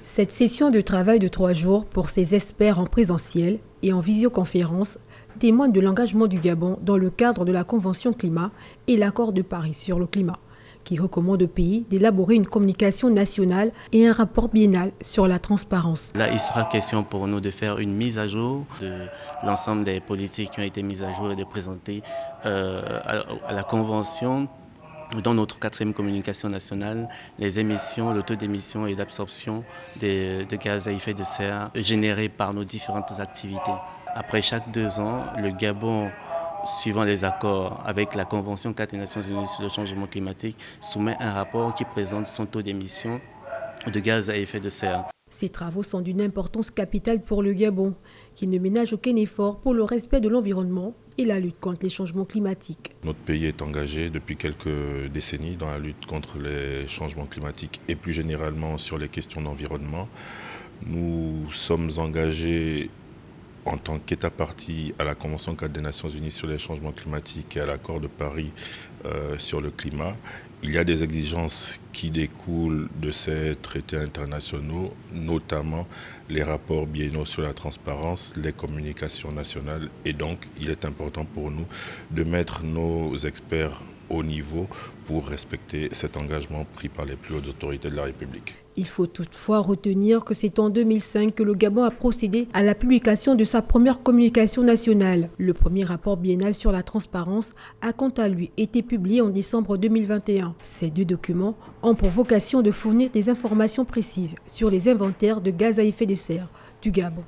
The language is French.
Cette session de travail de 3 jours pour ces experts en présentiel et en visioconférence témoigne de l'engagement du Gabon dans le cadre de la Convention climat et l'accord de Paris sur le climat, qui recommande au pays d'élaborer une communication nationale et un rapport biennal sur la transparence. Là, il sera question pour nous de faire une mise à jour de l'ensemble des politiques qui ont été mises à jour et de présenter à la Convention, dans notre 4e communication nationale, les émissions, le taux d'émission et d'absorption de gaz à effet de serre générés par nos différentes activités. Après chaque 2 ans, le Gabon, suivant les accords avec la Convention 4 des Nations Unies sur le changement climatique, soumet un rapport qui présente son taux d'émission de gaz à effet de serre. Ces travaux sont d'une importance capitale pour le Gabon, qui ne ménage aucun effort pour le respect de l'environnement et la lutte contre les changements climatiques. Notre pays est engagé depuis quelques décennies dans la lutte contre les changements climatiques et plus généralement sur les questions d'environnement. Nous sommes engagés en tant qu'État partie à la Convention 4 des Nations Unies sur les changements climatiques et à l'accord de Paris sur le climat. Il y a des exigences qui découlent de ces traités internationaux, notamment les rapports biennaux sur la transparence, les communications nationales. Et donc, il est important pour nous de mettre nos experts au niveau pour respecter cet engagement pris par les plus hautes autorités de la République. Il faut toutefois retenir que c'est en 2005 que le Gabon a procédé à la publication de sa première communication nationale. Le premier rapport biennal sur la transparence a quant à lui été publié en décembre 2021. Ces 2 documents ont pour vocation de fournir des informations précises sur les inventaires de gaz à effet de serre du Gabon.